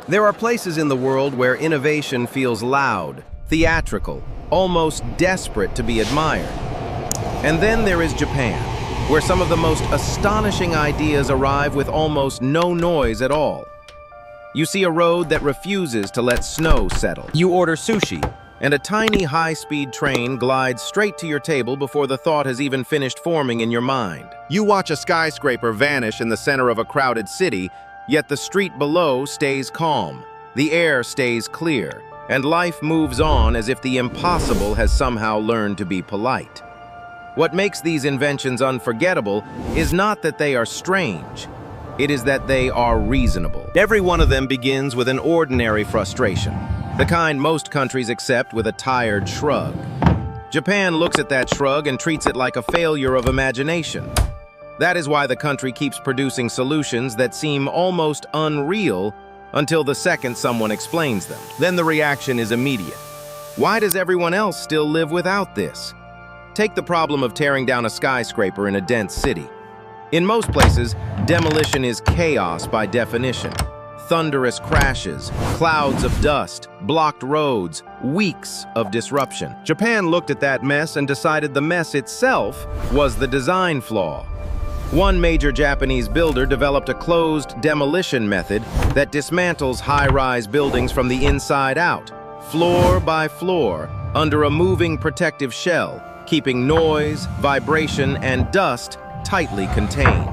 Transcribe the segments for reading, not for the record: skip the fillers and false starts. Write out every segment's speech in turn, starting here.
There are places in the world where innovation feels loud, theatrical, almost desperate to be admired. And then there is Japan, where some of the most astonishing ideas arrive with almost no noise at all. You see a road that refuses to let snow settle. You order sushi, and a tiny high-speed train glides straight to your table before the thought has even finished forming in your mind. You watch a skyscraper vanish in the center of a crowded city, yet the street below stays calm, the air stays clear, and life moves on as if the impossible has somehow learned to be polite. What makes these inventions unforgettable is not that they are strange, it is that they are reasonable. Every one of them begins with an ordinary frustration, the kind most countries accept with a tired shrug. Japan looks at that shrug and treats it like a failure of imagination. That is why the country keeps producing solutions that seem almost unreal until the second someone explains them. Then the reaction is immediate. Why does everyone else still live without this? Take the problem of tearing down a skyscraper in a dense city. In most places, demolition is chaos by definition. Thunderous crashes, clouds of dust, blocked roads, weeks of disruption. Japan looked at that mess and decided the mess itself was the design flaw. One major Japanese builder developed a closed demolition method that dismantles high-rise buildings from the inside out, floor by floor, under a moving protective shell, keeping noise, vibration, and dust tightly contained.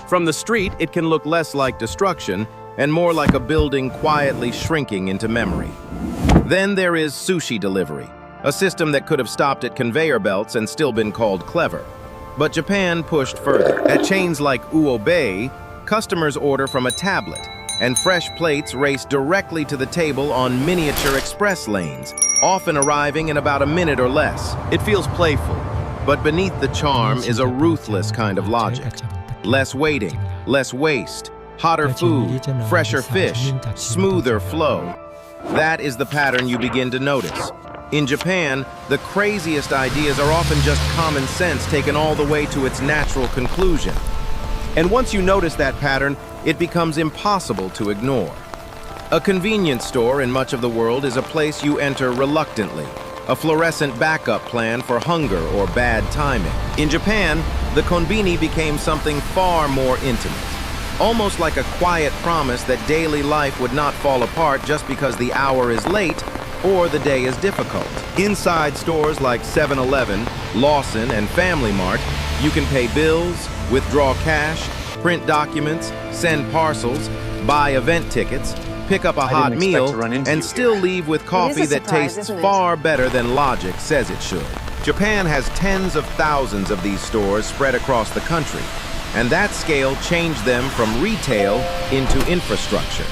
From the street, it can look less like destruction and more like a building quietly shrinking into memory. Then there is sushi delivery, a system that could have stopped at conveyor belts and still been called clever. But Japan pushed further. At chains like Uobe, customers order from a tablet, and fresh plates race directly to the table on miniature express lanes, often arriving in about a minute or less. It feels playful, but beneath the charm is a ruthless kind of logic. Less waiting, less waste, hotter food, fresher fish, smoother flow. That is the pattern you begin to notice. In Japan, the craziest ideas are often just common sense taken all the way to its natural conclusion. And once you notice that pattern, it becomes impossible to ignore. A convenience store in much of the world is a place you enter reluctantly, a fluorescent backup plan for hunger or bad timing. In Japan, the konbini became something far more intimate, almost like a quiet promise that daily life would not fall apart just because the hour is late or the day is difficult. Inside stores like 7-Eleven, Lawson, and Family Mart, you can pay bills, withdraw cash, print documents, send parcels, buy event tickets, pick up a hot meal, and still leave with coffee that tastes far better than logic says it should. Japan has tens of thousands of these stores spread across the country, and that scale changed them from retail into infrastructure.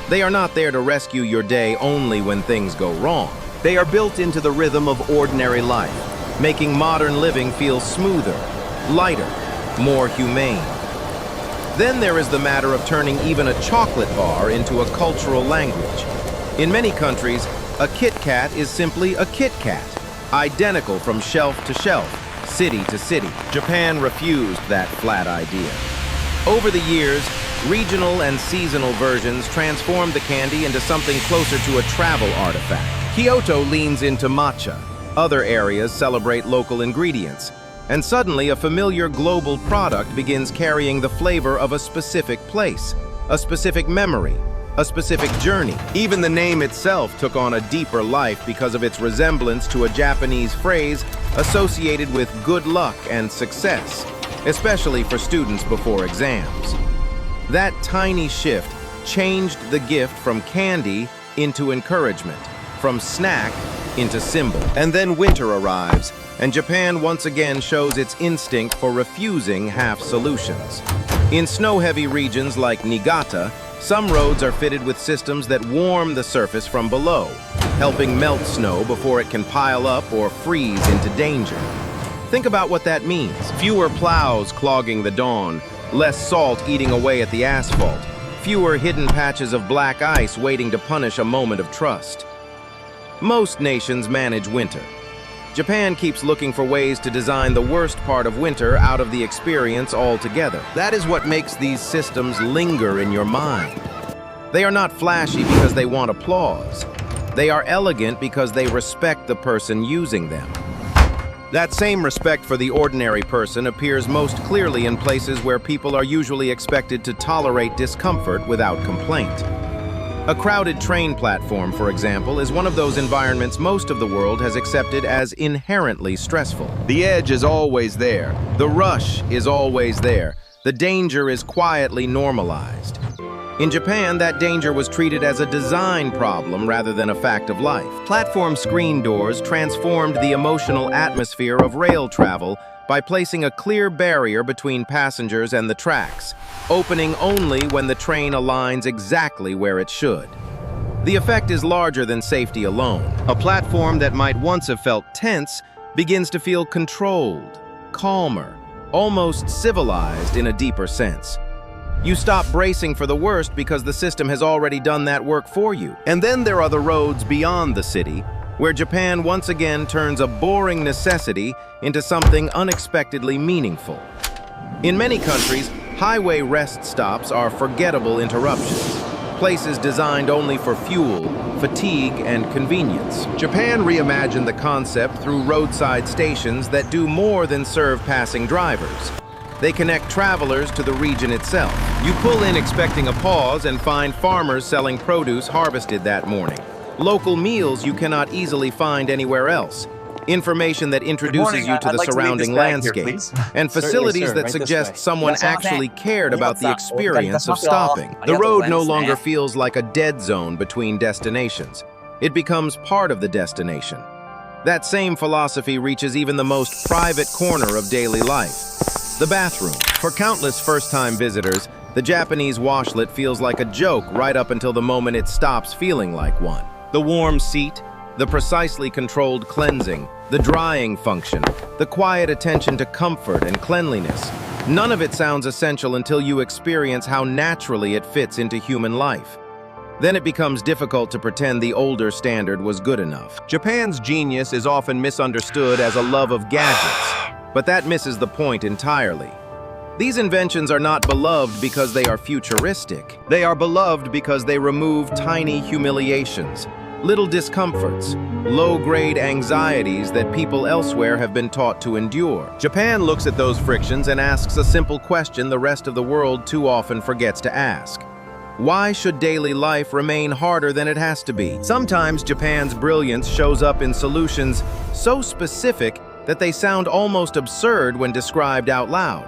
They are not there to rescue your day only when things go wrong. They are built into the rhythm of ordinary life, making modern living feel smoother, lighter, more humane. Then there is the matter of turning even a chocolate bar into a cultural language. In many countries, a Kit Kat is simply a Kit Kat, identical from shelf to shelf, city to city. Japan refused that flat idea. Over the years, regional and seasonal versions transformed the candy into something closer to a travel artifact. Kyoto leans into matcha. Other areas celebrate local ingredients. And suddenly, a familiar global product begins carrying the flavor of a specific place, a specific memory, a specific journey. Even the name itself took on a deeper life because of its resemblance to a Japanese phrase associated with good luck and success, especially for students before exams. That tiny shift changed the gift from candy into encouragement, from snack into symbol. And then winter arrives, and Japan once again shows its instinct for refusing half solutions. In snow-heavy regions like Niigata, some roads are fitted with systems that warm the surface from below, helping melt snow before it can pile up or freeze into danger. Think about what that means. Fewer plows clogging the dawn, less salt eating away at the asphalt, fewer hidden patches of black ice waiting to punish a moment of trust. Most nations manage winter. Japan keeps looking for ways to design the worst part of winter out of the experience altogether. That is what makes these systems linger in your mind. They are not flashy because they want applause. They are elegant because they respect the person using them. That same respect for the ordinary person appears most clearly in places where people are usually expected to tolerate discomfort without complaint. A crowded train platform, for example, is one of those environments most of the world has accepted as inherently stressful. The edge is always there. The rush is always there. The danger is quietly normalized. In Japan, that danger was treated as a design problem rather than a fact of life. Platform screen doors transformed the emotional atmosphere of rail travel by placing a clear barrier between passengers and the tracks, opening only when the train aligns exactly where it should. The effect is larger than safety alone. A platform that might once have felt tense begins to feel controlled, calmer, almost civilized in a deeper sense. You stop bracing for the worst because the system has already done that work for you. And then there are the roads beyond the city, where Japan once again turns a boring necessity into something unexpectedly meaningful. In many countries, highway rest stops are forgettable interruptions, places designed only for fuel, fatigue, and convenience. Japan reimagined the concept through roadside stations that do more than serve passing drivers. They connect travelers to the region itself. You pull in expecting a pause and find farmers selling produce harvested that morning. Local meals you cannot easily find anywhere else. Information that introduces you to the surrounding landscape. And facilities that suggest someone actually cared about the experience of stopping. The road no longer feels like a dead zone between destinations. It becomes part of the destination. That same philosophy reaches even the most private corner of daily life. The bathroom. For countless first-time visitors, the Japanese washlet feels like a joke right up until the moment it stops feeling like one. The warm seat, the precisely controlled cleansing, the drying function, the quiet attention to comfort and cleanliness. None of it sounds essential until you experience how naturally it fits into human life. Then it becomes difficult to pretend the older standard was good enough. Japan's genius is often misunderstood as a love of gadgets. But that misses the point entirely. These inventions are not beloved because they are futuristic. They are beloved because they remove tiny humiliations, little discomforts, low-grade anxieties that people elsewhere have been taught to endure. Japan looks at those frictions and asks a simple question the rest of the world too often forgets to ask. Why should daily life remain harder than it has to be? Sometimes Japan's brilliance shows up in solutions so specific that they sound almost absurd when described out loud.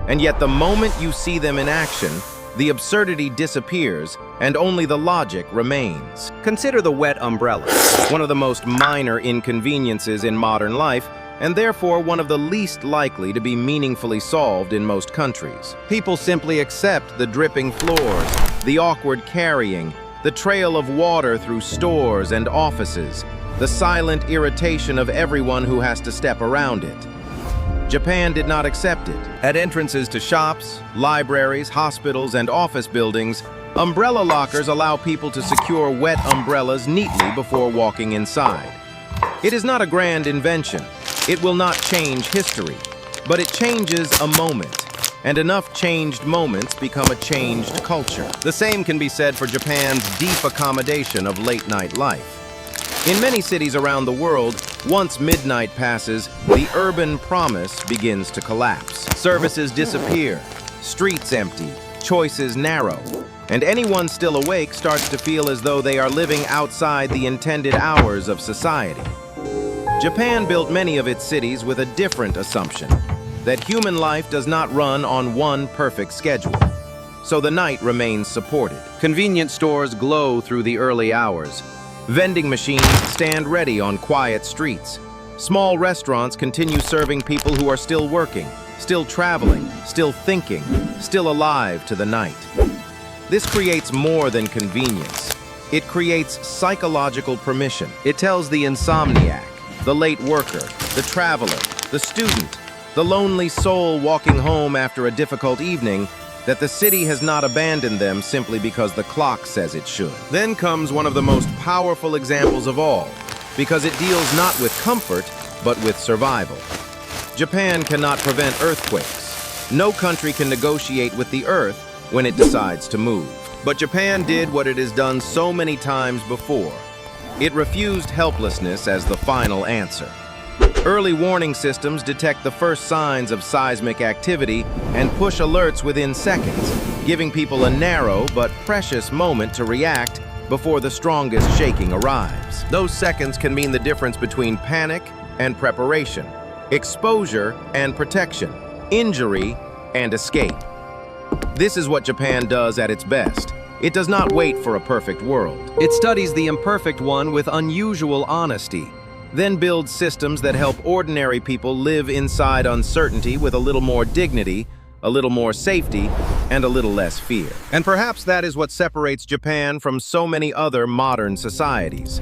And yet the moment you see them in action, the absurdity disappears and only the logic remains. Consider the wet umbrella, one of the most minor inconveniences in modern life, and therefore one of the least likely to be meaningfully solved in most countries. People simply accept the dripping floors, the awkward carrying, the trail of water through stores and offices, the silent irritation of everyone who has to step around it. Japan did not accept it. At entrances to shops, libraries, hospitals, and office buildings, umbrella lockers allow people to secure wet umbrellas neatly before walking inside. It is not a grand invention. It will not change history, but it changes a moment. And enough changed moments become a changed culture. The same can be said for Japan's deep accommodation of late-night life. In many cities around the world, once midnight passes, the urban promise begins to collapse. Services disappear, streets empty, choices narrow, and anyone still awake starts to feel as though they are living outside the intended hours of society. Japan built many of its cities with a different assumption, that human life does not run on one perfect schedule. So the night remains supported. Convenience stores glow through the early hours. Vending machines stand ready on quiet streets. Small restaurants continue serving people who are still working, still traveling, still thinking, still alive to the night. This creates more than convenience. It creates psychological permission. It tells the insomniac, the late worker, the traveler, the student, the lonely soul walking home after a difficult evening, that the city has not abandoned them simply because the clock says it should. Then comes one of the most powerful examples of all, because it deals not with comfort, but with survival. Japan cannot prevent earthquakes. No country can negotiate with the earth when it decides to move. But Japan did what it has done so many times before. It refused helplessness as the final answer. Early warning systems detect the first signs of seismic activity and push alerts within seconds, giving people a narrow but precious moment to react before the strongest shaking arrives. Those seconds can mean the difference between panic and preparation, exposure and protection, injury and escape. This is what Japan does at its best. It does not wait for a perfect world. It studies the imperfect one with unusual honesty, then builds systems that help ordinary people live inside uncertainty with a little more dignity, a little more safety, and a little less fear. And perhaps that is what separates Japan from so many other modern societies.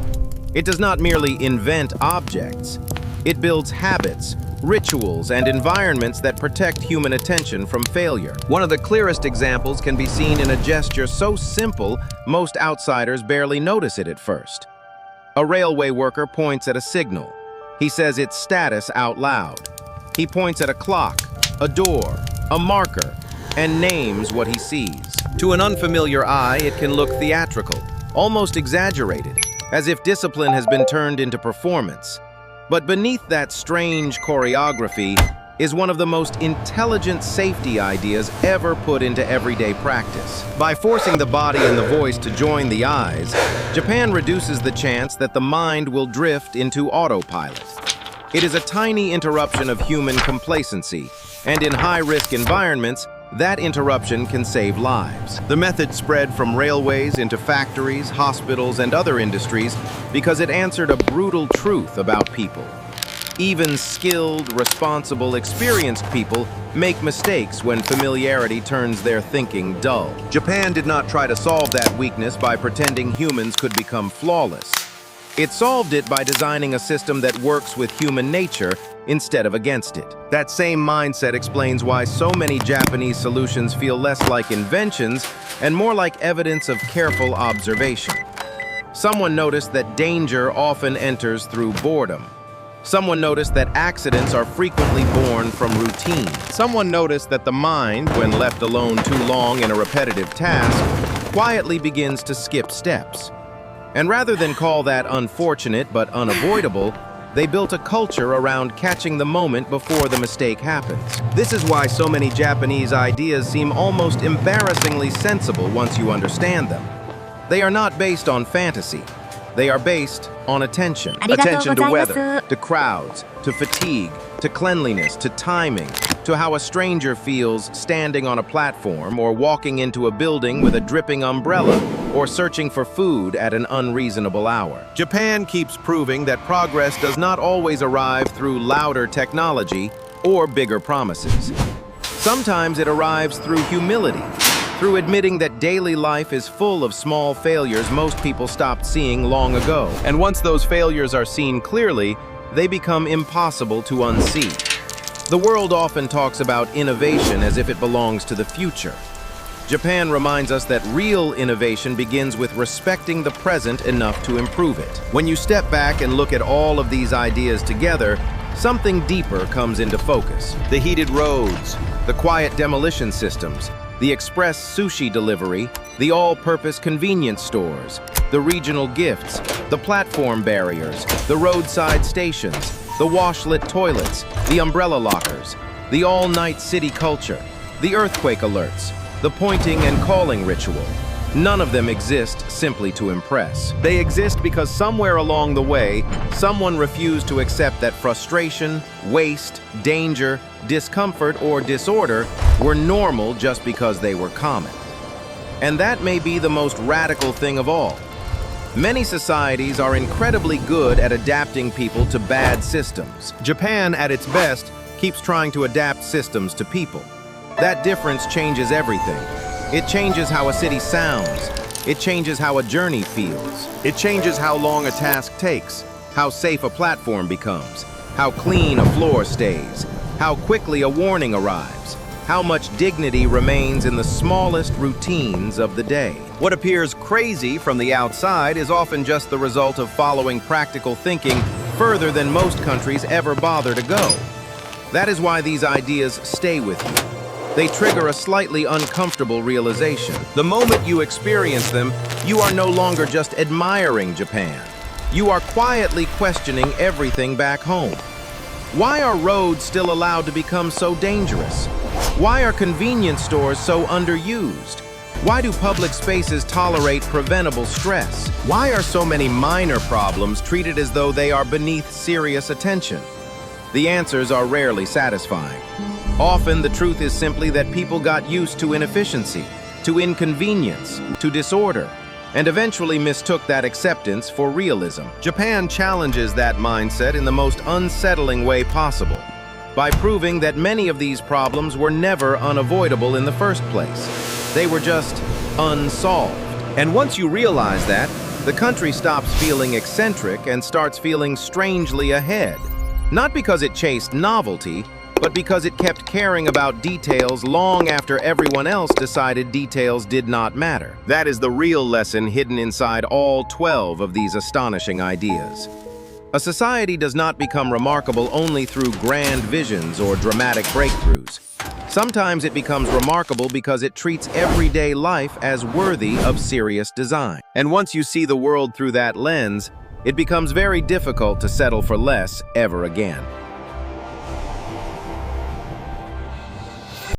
It does not merely invent objects. It builds habits, rituals, and environments that protect human attention from failure. One of the clearest examples can be seen in a gesture so simple, most outsiders barely notice it at first. A railway worker points at a signal. He says its status out loud. He points at a clock, a door, a marker, and names what he sees. To an unfamiliar eye, it can look theatrical, almost exaggerated, as if discipline has been turned into performance. But beneath that strange choreography is one of the most intelligent safety ideas ever put into everyday practice. By forcing the body and the voice to join the eyes, Japan reduces the chance that the mind will drift into autopilot. It is a tiny interruption of human complacency, and in high-risk environments, that interruption can save lives. The method spread from railways into factories, hospitals, and other industries because it answered a brutal truth about people. Even skilled, responsible, experienced people make mistakes when familiarity turns their thinking dull. Japan did not try to solve that weakness by pretending humans could become flawless. It solved it by designing a system that works with human nature instead of against it. That same mindset explains why so many Japanese solutions feel less like inventions and more like evidence of careful observation. Someone noticed that danger often enters through boredom. Someone noticed that accidents are frequently born from routine. Someone noticed that the mind, when left alone too long in a repetitive task, quietly begins to skip steps. And rather than call that unfortunate but unavoidable, they built a culture around catching the moment before the mistake happens. This is why so many Japanese ideas seem almost embarrassingly sensible once you understand them. They are not based on fantasy. They are based on attention. Attention to weather, to crowds, to fatigue, to cleanliness, to timing, to how a stranger feels standing on a platform or walking into a building with a dripping umbrella or searching for food at an unreasonable hour. Japan keeps proving that progress does not always arrive through louder technology or bigger promises. Sometimes it arrives through humility, through admitting that daily life is full of small failures most people stopped seeing long ago. And once those failures are seen clearly, they become impossible to unsee. The world often talks about innovation as if it belongs to the future. Japan reminds us that real innovation begins with respecting the present enough to improve it. When you step back and look at all of these ideas together, something deeper comes into focus. The heated roads, the quiet demolition systems, the express sushi delivery, the all-purpose convenience stores, the regional gifts, the platform barriers, the roadside stations, the washlet toilets, the umbrella lockers, the all-night city culture, the earthquake alerts, the pointing and calling ritual. None of them exist simply to impress. They exist because somewhere along the way, someone refused to accept that frustration, waste, danger, discomfort, or disorder were normal just because they were common. And that may be the most radical thing of all. Many societies are incredibly good at adapting people to bad systems. Japan, at its best, keeps trying to adapt systems to people. That difference changes everything. It changes how a city sounds. It changes how a journey feels. It changes how long a task takes, how safe a platform becomes, how clean a floor stays, how quickly a warning arrives, how much dignity remains in the smallest routines of the day. What appears crazy from the outside is often just the result of following practical thinking further than most countries ever bother to go. That is why these ideas stay with you. They trigger a slightly uncomfortable realization. The moment you experience them, you are no longer just admiring Japan. You are quietly questioning everything back home. Why are roads still allowed to become so dangerous? Why are convenience stores so underused? Why do public spaces tolerate preventable stress? Why are so many minor problems treated as though they are beneath serious attention? The answers are rarely satisfying. Often, the truth is simply that people got used to inefficiency, to inconvenience, to disorder, and eventually mistook that acceptance for realism. Japan challenges that mindset in the most unsettling way possible, by proving that many of these problems were never unavoidable in the first place. They were just unsolved. And once you realize that, the country stops feeling eccentric and starts feeling strangely ahead. Not because it chased novelty, but because it kept caring about details long after everyone else decided details did not matter. That is the real lesson hidden inside all 12 of these astonishing ideas. A society does not become remarkable only through grand visions or dramatic breakthroughs. Sometimes it becomes remarkable because it treats everyday life as worthy of serious design. And once you see the world through that lens, it becomes very difficult to settle for less ever again.